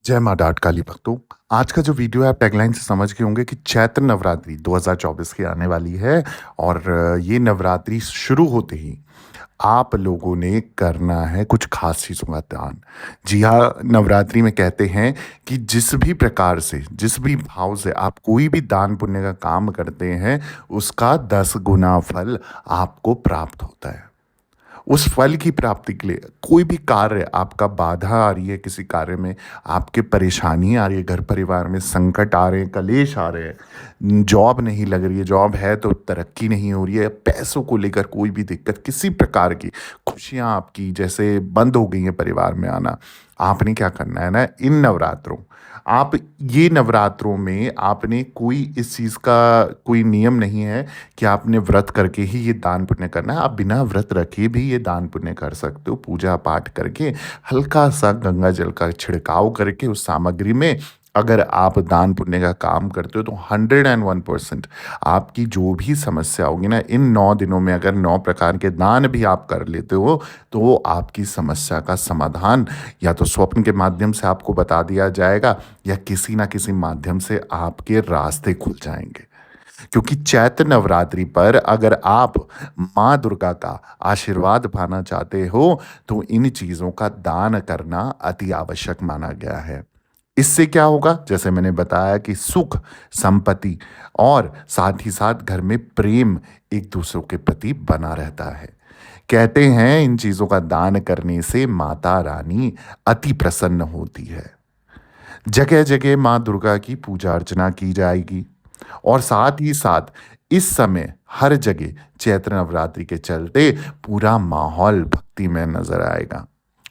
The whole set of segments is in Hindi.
जय माँ डाट काली भक्तों। आज का जो वीडियो है आप टैगलाइन से समझ गए होंगे कि चैत्र नवरात्रि 2024 की आने वाली है। और ये नवरात्रि शुरू होते ही आप लोगों ने करना है कुछ खास चीज़ों का दान। जी हाँ, नवरात्रि में कहते हैं कि जिस भी प्रकार से, जिस भी भाव से आप कोई भी दान पुण्य का काम करते हैं, उसका 10 गुना फल आपको प्राप्त होता है। उस फल की प्राप्ति के लिए कोई भी कार्य आपका बाधा आ रही है, किसी कार्य में आपके परेशानी आ रही है, घर परिवार में संकट आ रहे हैं, कलेश आ रहे हैं, जॉब नहीं लग रही है, जॉब है तो तरक्की नहीं हो रही है, पैसों को लेकर कोई भी दिक्कत, किसी प्रकार की खुशियां आपकी जैसे बंद हो गई हैं परिवार में आना, आपने क्या करना है ना, इन नवरात्रों आप ये नवरात्रों में आपने कोई इस चीज़ का कोई नियम नहीं है कि आपने व्रत करके ही ये दान पुण्य करना है। आप बिना व्रत रखे भी ये दान पुण्य कर सकते हो। पूजा पाठ करके हल्का सा गंगा जल का छिड़काव करके उस सामग्री में अगर आप दान पुण्य का काम करते हो तो 101% आपकी जो भी समस्या होगी ना, इन 9 दिनों में अगर 9 प्रकार के दान भी आप कर लेते हो तो वो आपकी समस्या का समाधान या तो स्वप्न के माध्यम से आपको बता दिया जाएगा या किसी ना किसी माध्यम से आपके रास्ते खुल जाएंगे। क्योंकि चैत्र नवरात्रि पर अगर आप माँ दुर्गा का आशीर्वाद पाना चाहते हो तो इन चीज़ों का दान करना अति आवश्यक माना गया है। इससे क्या होगा, जैसे मैंने बताया कि सुख, संपत्ति और साथ ही साथ घर में प्रेम एक दूसरों के प्रति बना रहता है। कहते हैं इन चीज़ों का दान करने से माता रानी अति प्रसन्न होती है। जगह जगह माँ दुर्गा की पूजा अर्चना की जाएगी और साथ ही साथ इस समय हर जगह चैत्र नवरात्रि के चलते पूरा माहौल भक्तिमय नजर आएगा।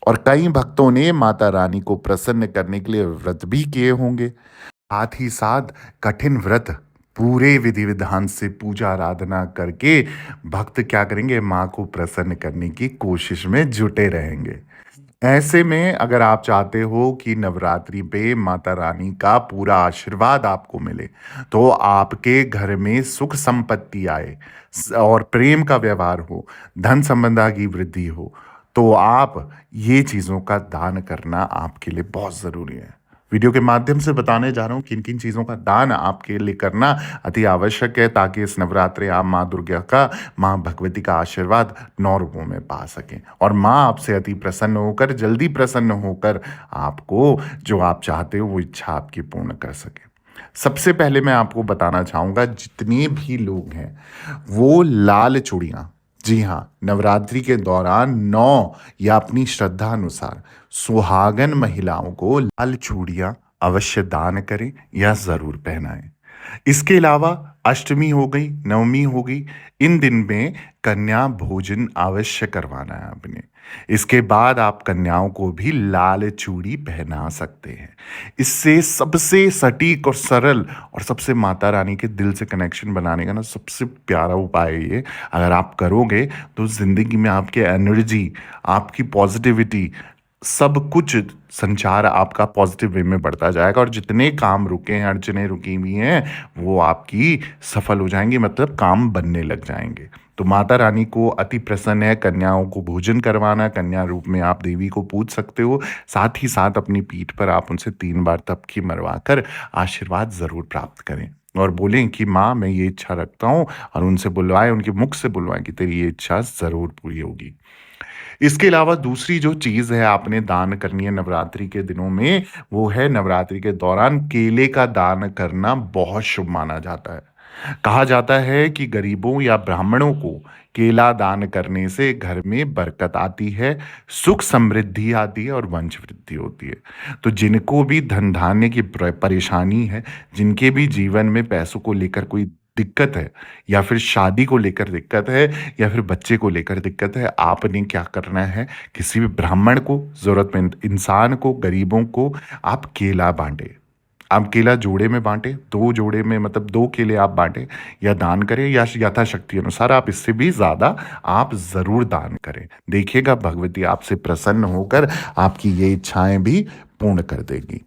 और कई भक्तों ने माता रानी को प्रसन्न करने के लिए व्रत भी किए होंगे। साथ ही साथ कठिन व्रत पूरे विधि विधान से पूजा आराधना करके भक्त क्या करेंगे, माँ को प्रसन्न करने की कोशिश में जुटे रहेंगे। ऐसे में अगर आप चाहते हो कि नवरात्रि पे माता रानी का पूरा आशीर्वाद आपको मिले, तो आपके घर में सुख संपत्ति आए और प्रेम का व्यवहार हो, धन संबंधा की वृद्धि हो, तो आप ये चीज़ों का दान करना आपके लिए बहुत ज़रूरी है। वीडियो के माध्यम से बताने जा रहा हूँ किन किन चीज़ों का दान आपके लिए करना अति आवश्यक है ताकि इस नवरात्रि आप माँ दुर्गा का, माँ भगवती का आशीर्वाद 9 रूपों में पा सकें और माँ आपसे अति प्रसन्न होकर, जल्दी प्रसन्न होकर आपको जो आप चाहते हो वो इच्छा आपकी पूर्ण कर सके। सबसे पहले मैं आपको बताना चाहूँगा, जितने भी लोग हैं वो लाल चूड़ियाँ, जी हाँ, नवरात्रि के दौरान 9 या अपनी श्रद्धा अनुसार सुहागन महिलाओं को लाल चूड़ियाँ अवश्य दान करें या ज़रूर पहनाएं। इसके अलावा अष्टमी हो गई, नवमी हो गई, इन दिन में कन्या भोजन अवश्य करवाना है आपने। इसके बाद आप कन्याओं को भी लाल चूड़ी पहना सकते हैं। इससे सबसे सटीक और सरल और सबसे माता रानी के दिल से कनेक्शन बनाने का ना सबसे प्यारा उपाय है ये। अगर आप करोगे तो ज़िंदगी में आपके एनर्जी, आपकी पॉजिटिविटी, सब कुछ संचार आपका पॉजिटिव वे में बढ़ता जाएगा और जितने काम रुके हैं, अड़चने रुकी हुई हैं, वो आपकी सफल हो जाएंगी, मतलब काम बनने लग जाएंगे। तो माता रानी को अति प्रसन्न है, कन्याओं को भोजन करवाना, कन्या रूप में आप देवी को पूज सकते हो। साथ ही साथ अपनी पीठ पर आप उनसे 3 बार तपकी मरवा कर आशीर्वाद ज़रूर प्राप्त करें और बोलें कि माँ मैं ये इच्छा रखता हूँ, और उनसे बुलवाएं, उनके मुख से बुलवाएं कि तेरी ये इच्छा ज़रूर पूरी होगी। इसके अलावा दूसरी जो चीज़ है आपने दान करनी है नवरात्रि के दिनों में, वो है नवरात्रि के दौरान केले का दान करना बहुत शुभ माना जाता है। कहा जाता है कि गरीबों या ब्राह्मणों को केला दान करने से घर में बरकत आती है, सुख समृद्धि आती है और वंश वृद्धि होती है। तो जिनको भी धन धान्य की परेशानी है, जिनके भी जीवन में पैसों को लेकर कोई दिक्कत है, या फिर शादी को लेकर दिक्कत है, या फिर बच्चे को लेकर दिक्कत है, आपने क्या करना है, किसी भी ब्राह्मण को, जरूरतमंद इंसान को, गरीबों को आप केला बांटें। आप केला जोड़े में बांटें, 2 जोड़े में, मतलब 2 केले आप बांटें या दान करें, या यथाशक्ति अनुसार आप इससे भी ज़्यादा आप ज़रूर दान करें। देखिएगा भगवती आपसे प्रसन्न होकर आपकी ये इच्छाएं भी पूर्ण कर देगी।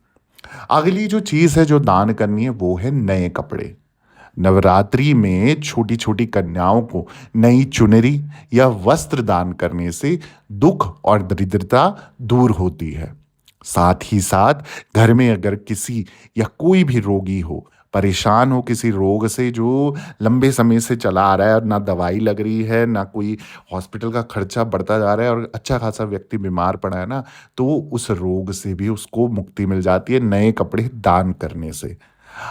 अगली जो चीज़ है जो दान करनी है वो है नए कपड़े। नवरात्रि में छोटी छोटी कन्याओं को नई चुनरी या वस्त्र दान करने से दुख और दरिद्रता दूर होती है। साथ ही साथ घर में अगर किसी या कोई भी रोगी हो, परेशान हो किसी रोग से जो लंबे समय से चला आ रहा है और ना दवाई लग रही है, ना कोई हॉस्पिटल का खर्चा बढ़ता जा रहा है और अच्छा खासा व्यक्ति बीमार पड़ा है ना, तो उस रोग से भी उसको मुक्ति मिल जाती है नए कपड़े दान करने से।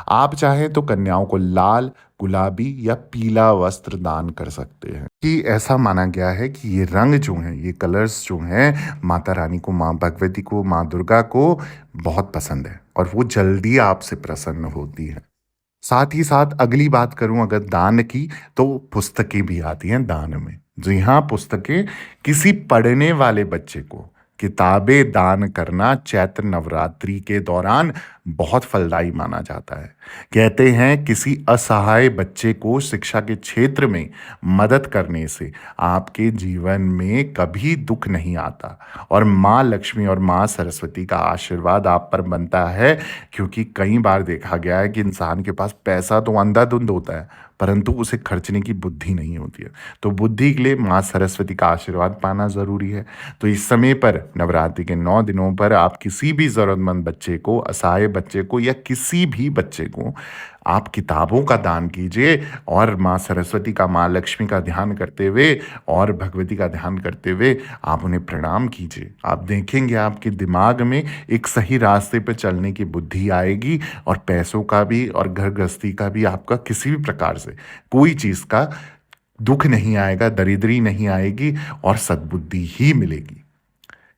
आप चाहें तो कन्याओं को लाल, गुलाबी या पीला वस्त्र दान कर सकते हैं कि ऐसा माना गया है कि ये रंग जो हैं, ये कलर्स जो हैं, माता रानी को, माँ भगवती को, माँ दुर्गा को बहुत पसंद है और वो जल्दी आपसे प्रसन्न होती हैं। साथ ही साथ अगली बात करूं अगर दान की, तो पुस्तकें भी आती हैं दान में। जी हाँ, पुस्तकें किसी पढ़ने वाले बच्चे को किताबें दान करना चैत्र नवरात्रि के दौरान बहुत फलदायी माना जाता है। कहते हैं किसी असहाय बच्चे को शिक्षा के क्षेत्र में मदद करने से आपके जीवन में कभी दुख नहीं आता और माँ लक्ष्मी और माँ सरस्वती का आशीर्वाद आप पर बनता है, क्योंकि कई बार देखा गया है कि इंसान के पास पैसा तो अंधाधुंध होता है परंतु उसे खर्चने की बुद्धि नहीं होती है। तो बुद्धि के लिए माँ सरस्वती का आशीर्वाद पाना ज़रूरी है। तो इस समय पर नवरात्रि के 9 दिनों पर आप किसी भी ज़रूरतमंद बच्चे को, असहाय बच्चे को या किसी भी बच्चे को आप किताबों का दान कीजिए और माँ सरस्वती का, माँ लक्ष्मी का ध्यान करते हुए और भगवती का ध्यान करते हुए आप उन्हें प्रणाम कीजिए। आप देखेंगे आपके दिमाग में एक सही रास्ते पर चलने की बुद्धि आएगी और पैसों का भी और घर गृहस्थी का भी आपका किसी भी प्रकार से कोई चीज़ का दुख नहीं आएगा, दरिद्री नहीं आएगी और सद्बुद्धि ही मिलेगी।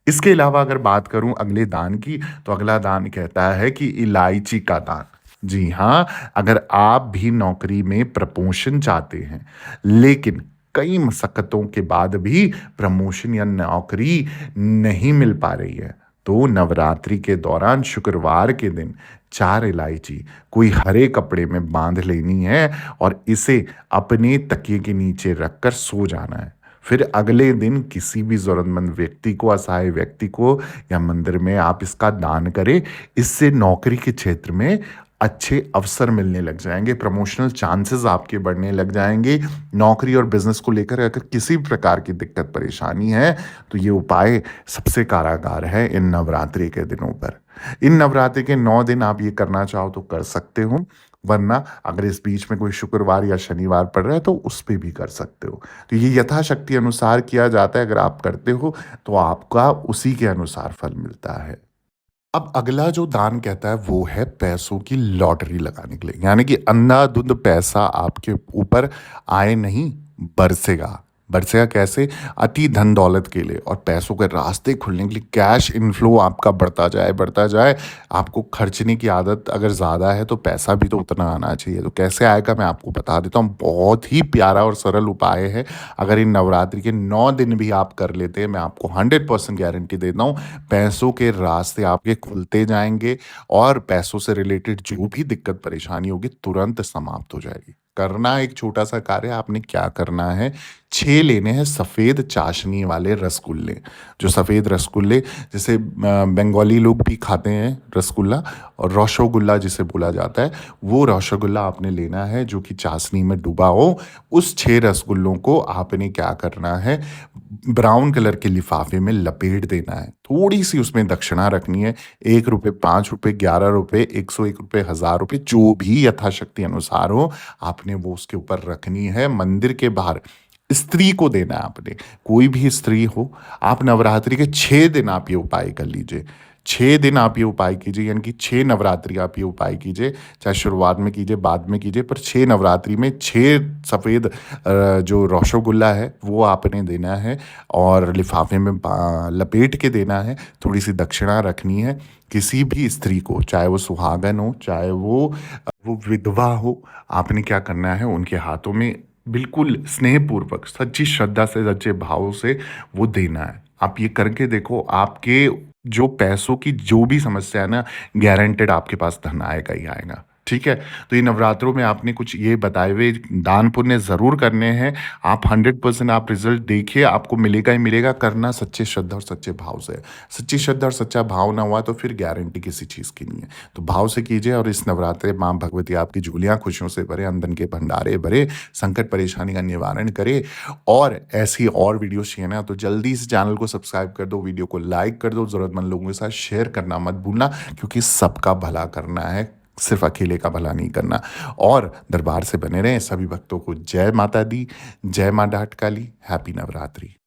इसके अलावा अगर बात करूं अगले दान की, तो अगला दान कहता है कि इलायची का दान। जी हाँ, अगर आप भी नौकरी में प्रमोशन चाहते हैं लेकिन कई मशक्क़तों के बाद भी प्रमोशन या नौकरी नहीं मिल पा रही है, तो नवरात्रि के दौरान शुक्रवार के दिन 4 इलायची कोई हरे कपड़े में बांध लेनी है और इसे अपने तकिए के नीचे रखकर सो जाना है। फिर अगले दिन किसी भी ज़रूरतमंद व्यक्ति को, असहाय व्यक्ति को या मंदिर में आप इसका दान करें। इससे नौकरी के क्षेत्र में अच्छे अवसर मिलने लग जाएंगे, प्रमोशनल चांसेस आपके बढ़ने लग जाएंगे। नौकरी और बिजनेस को लेकर अगर किसी भी प्रकार की दिक्कत परेशानी है, तो ये उपाय सबसे कारागार है इन नवरात्रि के दिनों पर। इन नवरात्रि के 9 दिन आप ये करना चाहो तो कर सकते हो, वरना अगर इस बीच में कोई शुक्रवार या शनिवार पड़ रहा है तो उस पे भी कर सकते हो। तो ये यथाशक्ति अनुसार किया जाता है, अगर आप करते हो तो आपका उसी के अनुसार फल मिलता है। अब अगला जो दान कहता है वो है पैसों की लॉटरी लगाने के लिए, यानी कि अंधाधुंध पैसा आपके ऊपर आए नहीं, बरसेगा। बरसेगा कैसे? अति धन दौलत के लिए और पैसों के रास्ते खुलने के लिए, कैश इनफ्लो आपका बढ़ता जाए बढ़ता जाए। आपको खर्चने की आदत अगर ज़्यादा है तो पैसा भी तो उतना आना चाहिए। तो कैसे आएगा मैं आपको बता देता हूँ, बहुत ही प्यारा और सरल उपाय है। अगर इन नवरात्रि के 9 दिन भी आप कर लेते हैं, मैं आपको 100% गारंटी देता हूँ, पैसों के रास्ते आपके खुलते जाएंगे और पैसों से रिलेटेड जो भी दिक्कत परेशानी होगी तुरंत समाप्त हो जाएगी। करना एक छोटा सा कार्य, आपने क्या करना है, 6 लेने हैं सफ़ेद चाशनी वाले रसगुल्ले। जो सफ़ेद रसगुल्ले, जैसे बंगाली लोग भी खाते हैं रसगुल्ला, और रसगुल्ला जिसे बोला जाता है, वो रसगुल्ला आपने लेना है जो कि चाशनी में डूबा हो। उस 6 रसगुल्लों को आपने क्या करना है, ब्राउन कलर के लिफाफे में लपेट देना है। थोड़ी सी उसमें दक्षिणा रखनी है, 1 रुपये, 5 रुपये, 11 रुपये, 101 रुपये, 1000 रुपये, जो भी यथाशक्ति अनुसार हो, आपने वो उसके ऊपर रखनी है। मंदिर के बाहर स्त्री को देना है आपने, कोई भी स्त्री हो। आप नवरात्रि के 6 दिन आप ये उपाय कर लीजिए। 6 दिन आप ये उपाय कीजिए, यानी कि 6 नवरात्रि आप ये उपाय कीजिए, चाहे शुरुआत में कीजिए, बाद में कीजिए, पर 6 नवरात्रि में 6 सफ़ेद जो रसगुल्ला है वो आपने देना है और लिफाफे में लपेट के देना है। थोड़ी सी दक्षिणा रखनी है। किसी भी स्त्री को, चाहे वो सुहागन हो, चाहे वो विधवा हो, आपने क्या करना है, उनके हाथों में बिल्कुल स्नेहपूर्वक, सच्ची श्रद्धा से, सच्चे भाव से वो देना है। आप ये करके देखो, आपके जो पैसों की जो भी समस्या है ना, गारंटेड आपके पास धन आएगा ही आएगा। ठीक है? तो ये नवरात्रों में आपने कुछ ये बताए हुए दान पुण्य ज़रूर करने हैं। आप 100% आप रिज़ल्ट देखिए, आपको मिलेगा ही मिलेगा, करना सच्चे श्रद्धा और सच्चे भाव से है। सच्ची श्रद्धा और सच्चा भाव ना हुआ तो फिर गारंटी किसी चीज़ की नहीं है। तो भाव से कीजिए और इस नवरात्रे माँ भगवती आपकी झोलियाँ खुशियों से भरे, आमदन के भंडारे भरे, संकट परेशानी का निवारण करे। और ऐसी और वीडियोज़ चाहिए ना तो जल्दी से चैनल को सब्सक्राइब कर दो, वीडियो को लाइक कर दो, ज़रूरतमंद लोगों के साथ शेयर करना मत भूलना, क्योंकि सबका भला करना है, सिर्फ अकेले का भला नहीं करना। और दरबार से बने रहें। सभी भक्तों को जय माता दी, जय माँ डाट काली, हैप्पी नवरात्रि।